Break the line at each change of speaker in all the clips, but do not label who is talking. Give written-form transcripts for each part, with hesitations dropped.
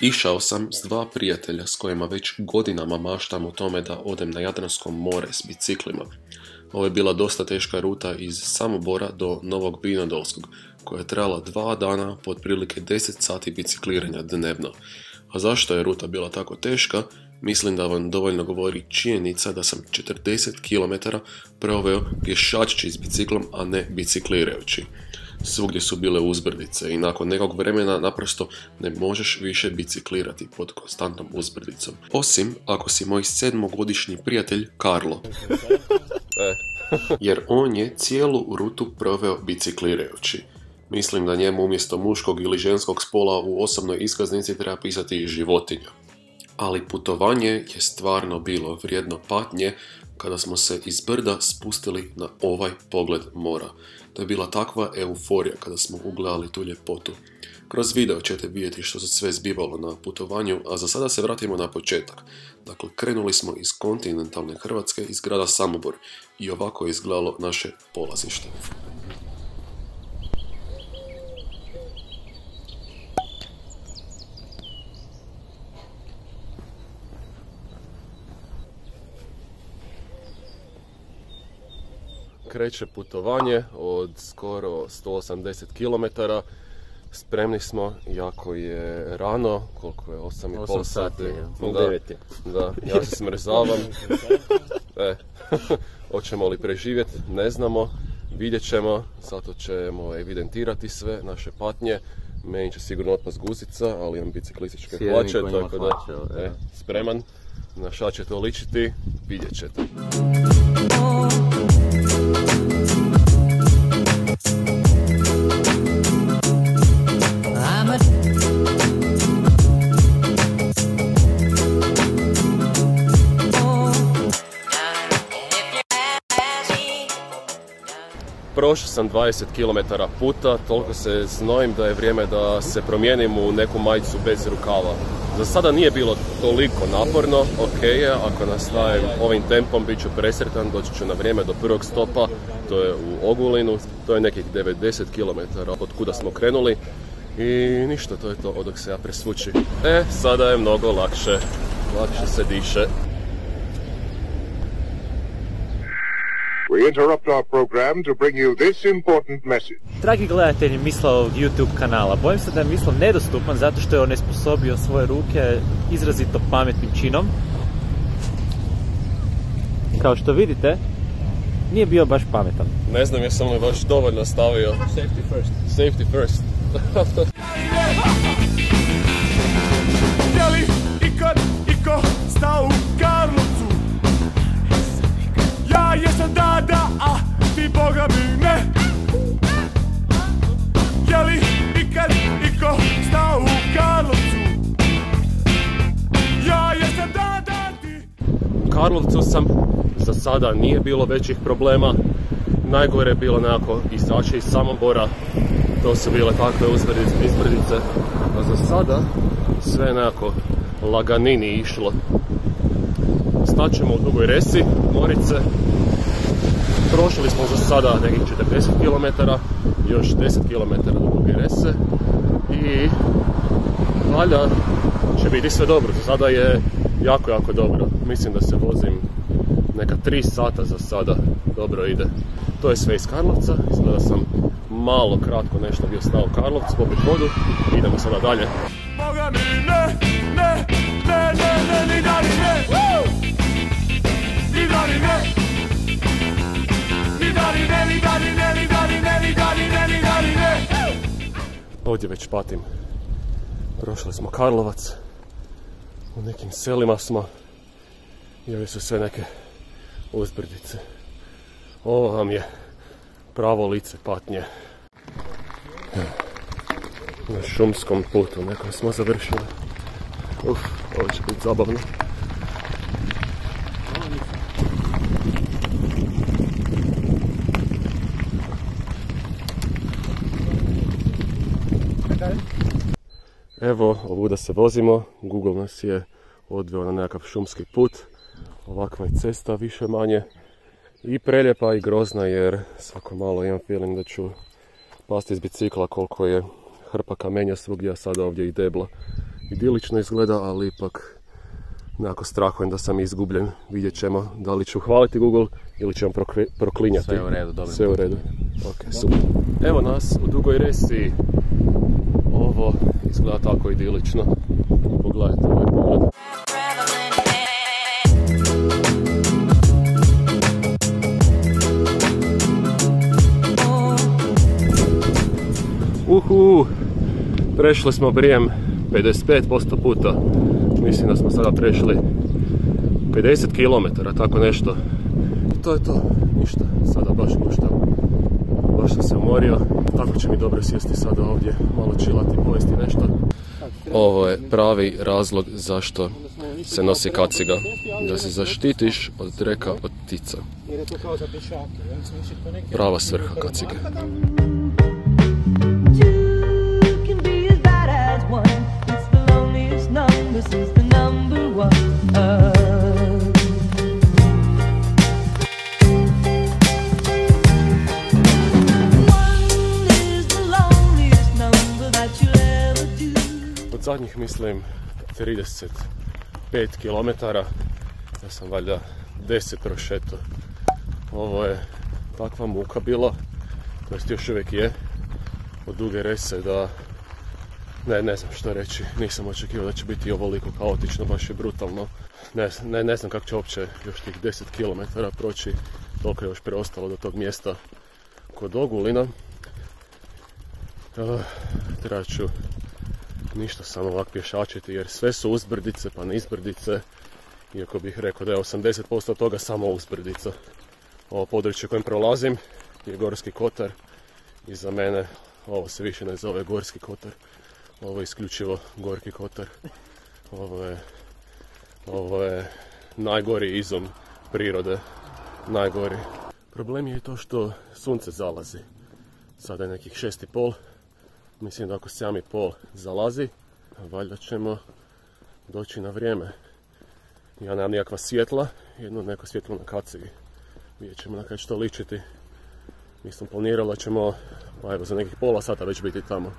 Išao sam s dva prijatelja s kojima već godinama maštam o tome da odem na Jadransko more s biciklima. Ovo je bila dosta teška ruta iz Samobora do Novog Vinodolskog, koja je trajala 2 dana po otprilike 10 sati bicikliranja dnevno. A zašto je ruta bila tako teška? Mislim da vam dovoljno govori činjenica da sam 40 km proveo pješačeći s biciklom, a ne biciklirajući. Svugdje su bile uzbrdice i nakon nekog vremena naprosto ne možeš više biciklirati pod konstantnom uzbrdicom. Osim ako si moj 7-godišnji prijatelj Karlo. Jer on je cijelu rutu proveo biciklirajući. Mislim da njemu umjesto muškog ili ženskog spola u osobnoj iskaznici treba pisati životinja. Ali putovanje je stvarno bilo vrijedno patnje kada smo se iz brda spustili na ovaj pogled mora. To je bila takva euforija kada smo ugledali tu ljepotu. Kroz video ćete vidjeti što se sve zbivalo na putovanju, a za sada se vratimo na početak. Dakle, krenuli smo iz kontinentalne Hrvatske, iz grada Samobor, i ovako je izgledalo naše polazište. Kreće putovanje od skoro 180 km. Spremni smo, jako je rano, koliko je, 8,5 sati. Da, ja se smrzavam. Hoćemo li preživjeti, ne znamo, vidjet ćemo, zato ćemo evidentirati sve naše patnje. Meni će sigurno otpast guzica, ali imam biciklističke hlače, tako da spreman. Na šta će to ličiti, vidjet ćete. Prošao sam 20 km puta, toliko se znojim da je vrijeme da se promijenim u neku majicu bez rukava. Za sada nije bilo toliko naporno, ok je, ako nastavim ovim tempom bit ću presretan, doći ću na vrijeme do prvog stopa, to je u Ogulinu, to je nekih 90 km od kuda smo krenuli i ništa, to je to odok se ja presvuči. Sada je mnogo lakše se diše.
We interrupt our program to bring you this important message.
Dragi gledatelji Mislavog YouTube kanala, bojim se da je Mislav nedostupan zato što je onesposobio svoje ruke izrazito pametnim činom. Kao što vidite, nije bio baš pametan.
Ne znam jesam li baš dovoljno stavio.
Safety first.
Safety first.
Je li ikad iko stao u Karlovcu? Ja jesam da, a ti boga mi ne. Je li ikad iko stao u Karlovcu? Ja jesam da, ti.
U Karlovcu sam, za sada nije bilo većih problema. Najgore je bilo nekako izaći iz Samobora. To su bile takve izbrdice. A za sada sve nekako laganini išlo. Staćemo u Dugoj Resi, Morice. Prošli smo za sada nekih 40 km, još 10 km do Duge Rese i valjda će biti sve dobro. Za sada je jako dobro. Mislim da se vozim neka 3 sata za sada. Dobro ide. To je sve iz Karlovca. Izgleda sam malo kratko nešto bio stao u Karlovcu, popit vodu. Idemo sada dalje.
Boga mi ne, ni da ni ne, ni da ni ne, ni da ni ne, ni da ni ne, ni da ni ne, ni da ni ne, ni da ni ne.
Ovdje već patim. Prošli smo Karlovac. U nekim selima smo. I ove su sve neke uzbrdice. Ovo vam je pravo lice patnje. Na šumskom putu nekom smo završili. Ovo će biti zabavno. Evo, ovuda se vozimo. Google nas je odveo na nekakav šumski put. Ovakva je cesta, više manje. I preljepa i grozna, jer svako malo imam feeling da ću pasti iz bicikla koliko je hrpa kamenja svugdje, a sada ovdje i debla. idilično izgleda, ali ipak nekako strahujem da sam izgubljen. Vidjet ćemo da li ću hvaliti Google ili ću vam proklinjati.
Sve u redu, dobro.
Sve u redu. Ok, super. Evo nas u Dugoj Resi. Ovo izgleda tako idilično. Pogledajte ovaj pogled. Prešli smo Brijem 55% puta. Mislim da smo sada prešli 50 km, tako nešto. To je to, ništa, sada baš guštam. Baš sam se umorio, tako će mi dobro sjesti sada ovdje, malo chillati, pojesti nešto. Ovo je pravi razlog zašto se nosi kaciga. Da se zaštitiš od dreka od ptica. Prava svrha kacige. Od zadnjih mislim 35 km, ja sam valjda 10 prošeto. Ovo je takva muka bila, to jest još uvijek je, od Duge Rese da ne znam što reći, nisam očekivao da će biti ovoliko kaotično, baš je brutalno. Ne znam kako će uopće još tih 10 km proći, toliko je još preostalo do tog mjesta kod Ogulina. Trebat ću ništa samo ovak pješačiti jer sve su uzbrdice pa nizbrdice, iako bih rekao da je 80% toga samo uzbrdica. Ovo područje kojem prolazim je Gorski Kotar i za mene ovo se više ne zove Gorski Kotar. Ovo je isključivo Gorki Kotar. Ovo je najgori izum prirode. Najgori. Problem je to što sunce zalazi. Sada je nekih 6:30. Mislim da oko 7:30 zalazi. Valjda ćemo doći na vrijeme. Ja nemam nikakva svjetla. Jedno neko svjetlo na kacigi. Vidjet ćemo na kaj će to ličiti. Mislim planirala da ćemo pa evo za nekih pola sata već biti tamo.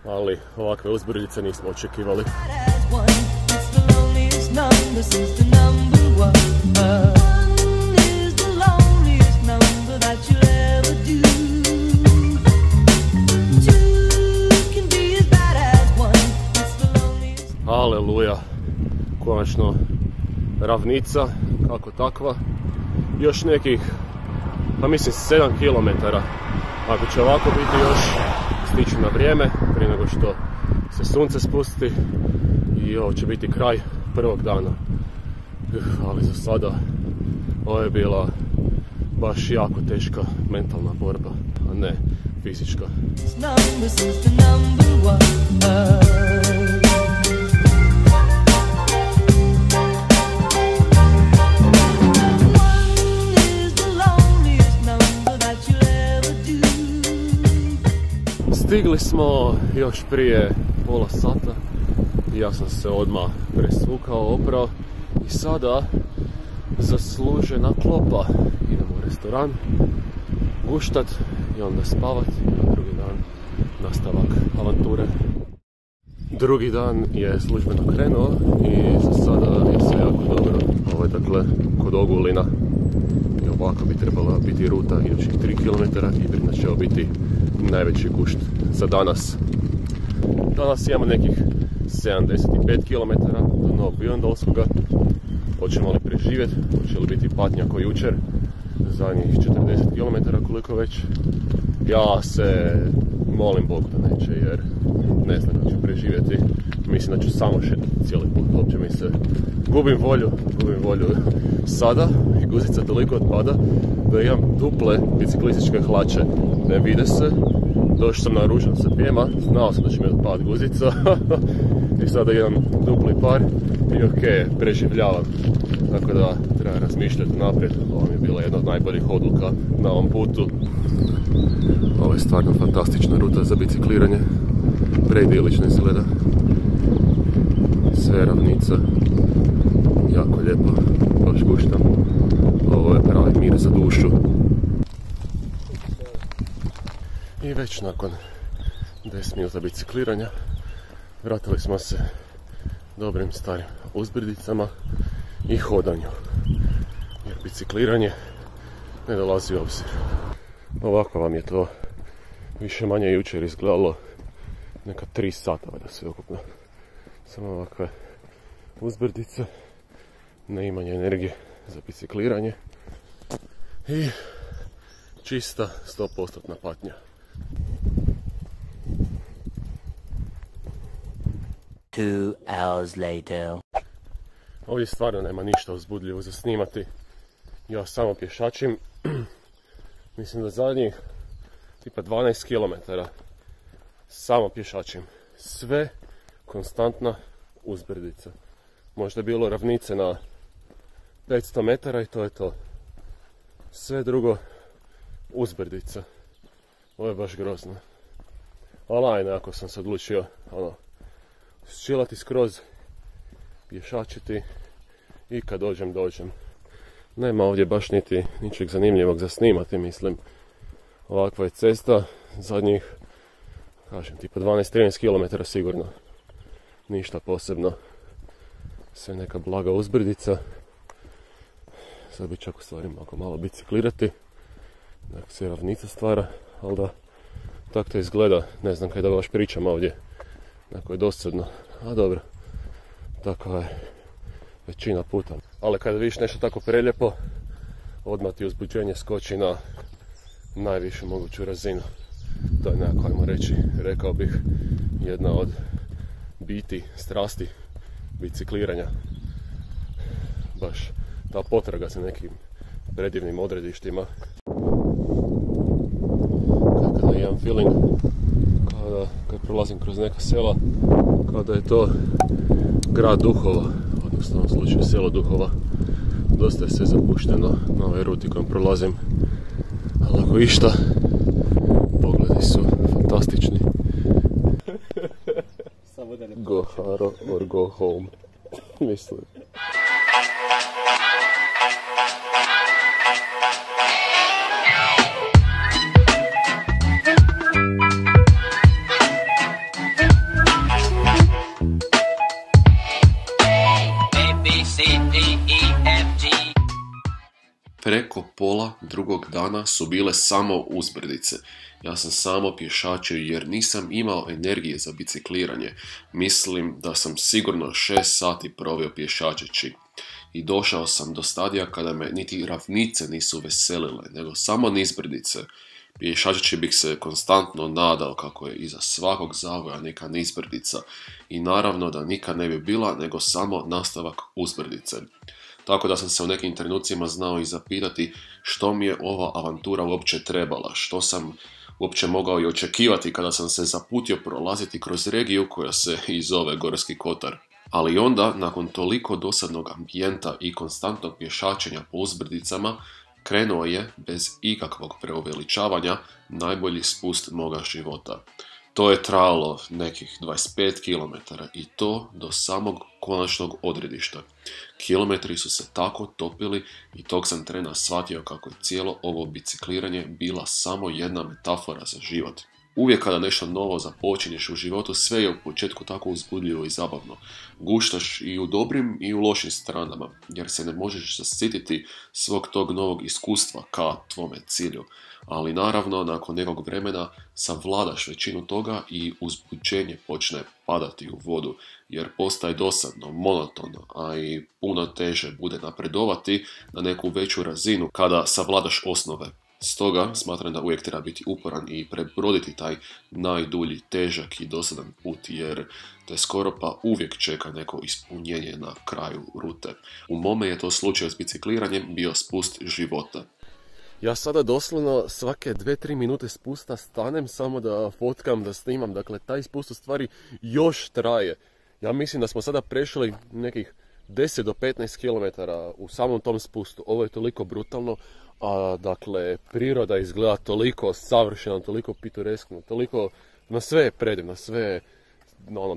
Ali ovakve uzbrdice nismo očekivali. Aleluja, konačno ravnica, kako takva. Još nekih, pa mislim 7 km. Ako će ovako biti još, stići na vrijeme, prije nego što se sunce spusti i ovo će biti kraj prvog dana. Ali za sada ovo je bila baš jako teška mentalna borba, a ne fizička. Stigli smo još prije pola sata i ja sam se odmah presvukao, oprao i sada zaslužena klopa. Idemo u restoran, guštat i onda spavat i na drugi dan nastavak avanture. Drugi dan je službeno krenuo i za sada je sve jako dobro. Ovo je dakle kod Ogulina i ovako bi trebala biti ruta idućih 3 km i vjerojatno će ovo biti najveći gušt za danas. Danas imamo nekih 75 km do Novog Vinodolskoga. Hoćemo li preživjeti, hoće li biti patnja kao jučer, zadnjih 40 km koliko već. Ja se molim Bogu da neće jer ne znam da ću preživjeti. Mislim da ću samo šetati cijeli put, uopće mi se gubim volju sada i guzica toliko otpada da imam duple biciklističke hlače, ne vide se. Došao sam naručan sa dvijema, znao sam da će mi otpad guzica i sada imam dupli par i ok, preživljavam. Tako da treba razmišljati naprijed, ovo mi je bila jedna od najboljih odluka na ovom putu. Ovo je stvarno fantastična ruta za bicikliranje, preidilično izgleda. Sve ravnica, jako lijepo, baš guštam. Ovo je pravi mir za dušu. I već nakon 10 minuta bicikliranja vratili smo se dobrim starim uzbrdicama i hodanju. Jer bicikliranje ne dolazi u obzir. Ovako vam je to više manje jučer izgledalo, neka 3 sata da sve ukupno. Samo ovakve uzbrdice, neimanje energije za bicikliranje i čista 100% patnja.
Two hours later.
Ovdje stvarno nema ništa uzbudljivo za snimati. Ja samo pješačim. Mislim da zadnjih tipa 12 km samo pješačim. Sve konstantna uzbrdica. Možda je bilo ravnice na 500 metara i to je to. Sve drugo uzbrdica. Ovo je baš grozno. Ali ajde, ako sam se odlučio ščilati skroz, pješačiti i kad dođem. Nema ovdje baš niti ničeg zanimljivog za snimati, mislim. Ovakva je cesta, zadnjih, kažem, tipa 12-13 km sigurno. Ništa posebno. Sve neka blaga uzbrdica. Sad bi čak u stvari mogao malo biciklirati. Dakle, se ravnica stvara, ali da, tako to izgleda. Ne znam kaj da baš pričam ovdje. Tako je dosadno. A dobro, tako je većina puta. Ali kada vidiš nešto tako prelijepo, odmah ti uzbuđenje skoči na najvišu moguću razinu. To je nekako, ajmo reći, rekao bih, jedna od biti, strasti bicikliranja. Baš ta potraga za nekim predivnim odredištima. Kako da imam feeling, kao da kad prolazim kroz neka sela, kao da je to grad duhova, odnosno u ovom slučaju selo duhova. Dosta je sve zapušteno na ovoj ruti kojom prolazim, ali ako išta, pogledi su fantastični. Go haro or go home, mislim. Preko pola drugog dana su bile samo uzbrdice. Ja sam samo pješačio jer nisam imao energije za bicikliranje. Mislim da sam sigurno 6 sati proveo pješačeći. I došao sam do stadija kada me niti ravnice nisu veselile, nego samo nizbrdice. Pješačeći bih se konstantno nadao kako je iza svakog zavoja neka nizbrdica. I naravno da nikad ne bi bila, nego samo nastavak uzbrdice. Tako da sam se u nekim trenucima znao i zapitati što mi je ova avantura uopće trebala, što sam uopće mogao i očekivati kada sam se zaputio prolaziti kroz regiju koja se i zove Gorski Kotar. Ali onda, nakon toliko dosadnog ambijenta i konstantnog pješačenja po uzbrdicama, krenuo je, bez ikakvog preuveličavanja, najbolji spust moga života. To je trajalo nekih 25 km i to do samog konačnog odredišta. Kilometri su se tako topili i tog sam trena shvatio kako je cijelo ovo bicikliranje bila samo jedna metafora za život. Uvijek kada nešto novo započinješ u životu, sve je u početku tako uzbudljivo i zabavno. Guštaš i u dobrim i u lošim stranama, jer se ne možeš zasititi svog tog novog iskustva ka tvome cilju. Ali naravno, nakon nekog vremena savladaš većinu toga i uzbuđenje počne padati u vodu, jer postaje dosadno, monotono, a i puno teže bude napredovati na neku veću razinu kada savladaš osnove. Stoga smatram da uvijek treba biti uporan i prebroditi taj najdulji, težak i dosadan put, jer te skoro pa uvijek čeka neko ispunjenje na kraju rute. U mome je to slučaj s bicikliranjem bio spust života. Ja sada doslovno svake 2-3 minute spusta stanem samo da fotkam, da snimam, dakle taj spust u stvari još traje. Ja mislim da smo sada prešli nekih 10 do 15 km u samom tom spustu. Ovo je toliko brutalno, a dakle priroda izgleda toliko savršeno, toliko pitoreskno, toliko, na sve je predivno, sve je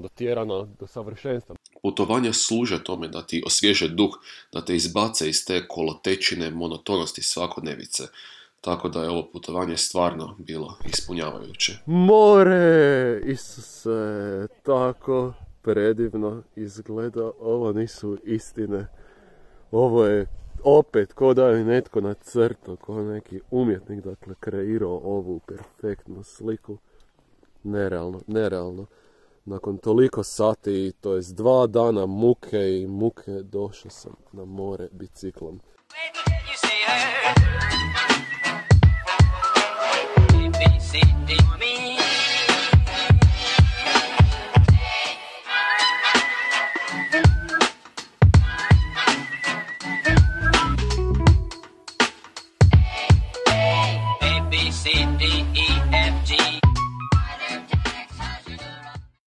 dotjerano do savršenstva. Putovanja služe tome da ti osvježe duh, da te izbace iz te kolotečine monotonosti svakodnevice. Tako da je ovo putovanje stvarno bilo ispunjavajuće. More, Isuse, tako predivno izgleda, ovo nisu istine, ovo je opet ko da je netko nacrtao, ko neki umjetnik, dakle, kreirao ovu perfektnu sliku. Nerealno. Nakon toliko sati, to jest 2 dana muke, došao sam na more biciklom.
A, B, C, D, me.